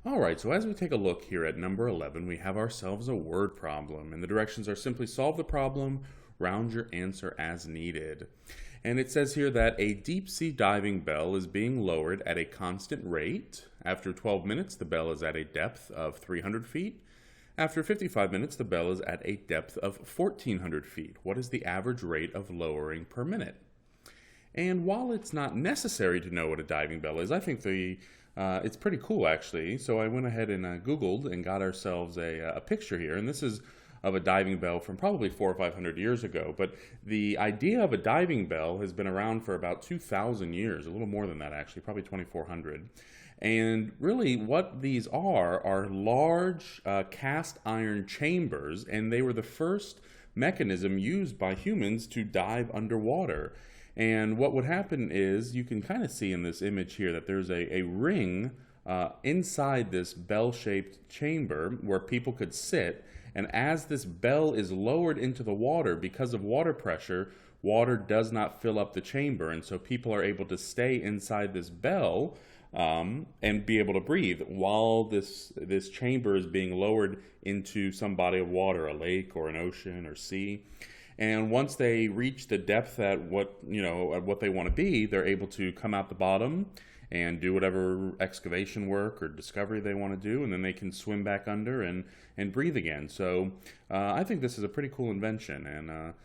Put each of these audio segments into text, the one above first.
All right, so as we take a look here at number 11, we have ourselves a word problem, and the directions are simply solve the problem, round your answer as needed. And it says here that a deep sea diving bell is being lowered at a constant rate. After 12 minutes, the bell is at a depth of 300 feet. After 55 minutes, the bell is at a depth of 1,400 feet. What is the average rate of lowering per minute? And while it's not necessary to know what a diving bell is, I think it's pretty cool actually. So I went ahead and Googled and got ourselves a picture here. And this is of a diving bell from probably 400 or 500 years ago. But the idea of a diving bell has been around for about 2,000 years, a little more than that actually, probably 2,400. And really what these are large cast iron chambers, and they were the first mechanism used by humans to dive underwater. And what would happen is, you can kind of see in this image here that there's a ring inside this bell-shaped chamber where people could sit. And as this bell is lowered into the water, because of water pressure, water does not fill up the chamber. And so people are able to stay inside this bell and be able to breathe while this chamber is being lowered into some body of water, a lake or an ocean or sea. And once they reach the depth at what they want to be, they're able to come out the bottom and do whatever excavation work or discovery they want to do, and then they can swim back under and breathe again. So I think this is a pretty cool invention, and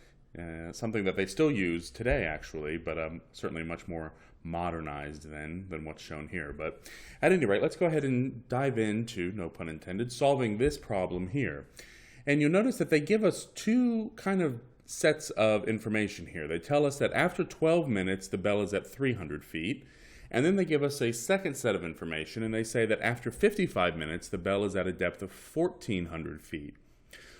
something that they still use today actually, but certainly much more modernized than what's shown here. But at any rate, let's go ahead and dive into, no pun intended, solving this problem here. And you'll notice that they give us two kind of sets of information here. They tell us that after 12 minutes, the bell is at 300 feet. And then they give us a second set of information, and they say that after 55 minutes, the bell is at a depth of 1,400 feet.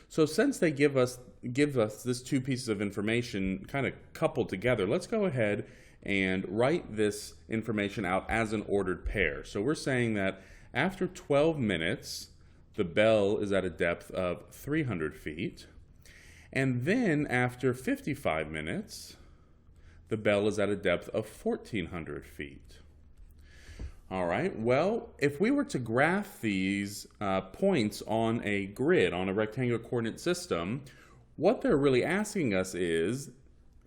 So since they give us this two pieces of information kind of coupled together, let's go ahead and write this information out as an ordered pair. So we're saying that after 12 minutes, the bell is at a depth of 300 feet. And then after 55 minutes, the bell is at a depth of 1,400 feet. All right, well, if we were to graph these points on a grid, on a rectangular coordinate system, what they're really asking us is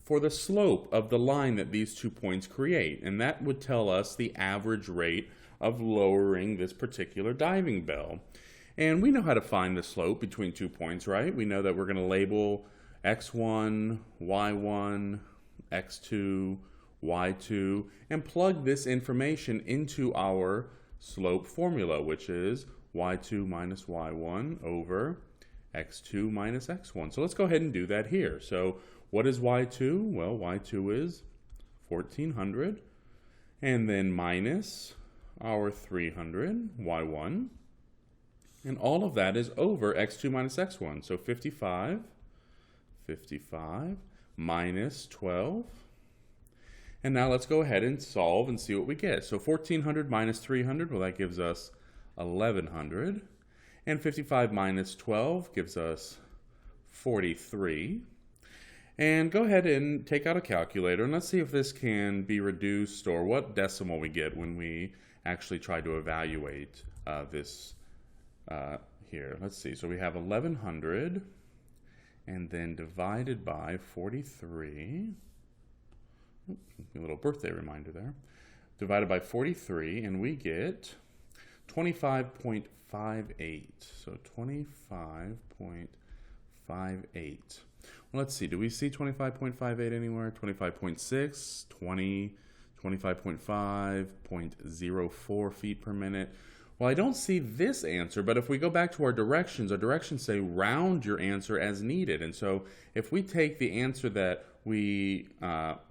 for the slope of the line that these 2 points create. And that would tell us the average rate of lowering this particular diving bell. And we know how to find the slope between 2 points, right? We know that we're going to label x1, y1, x2, y2, and plug this information into our slope formula, which is y2 minus y1 over x2 minus x1. So let's go ahead and do that here. So what is y2? Well, y2 is 1,400, and then minus our 300, y1. And all of that is over x2 minus x1. So 55 minus 12. And now let's go ahead and solve and see what we get. So 1,400 minus 300, well, that gives us 1,100. And 55 minus 12 gives us 43. And go ahead and take out a calculator, and let's see if this can be reduced, or what decimal we get when we actually try to evaluate this here. Let's see. So we have 1,100, and then divided by 43. A little birthday reminder there. Divided by 43, and we get 25.58. So 25.58. Well, let's see. Do we see 25.58 anywhere? 25.6, 20, 25.5, 0.04 feet per minute. Well, I don't see this answer, but if we go back to our directions say round your answer as needed. And so if we take the answer that we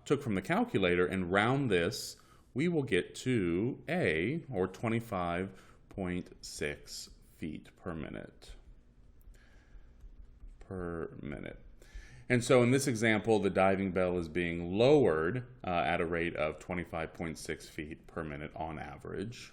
took from the calculator and round this, we will get to A, or 25.6 feet per minute. And so in this example, the diving bell is being lowered at a rate of 25.6 feet per minute on average.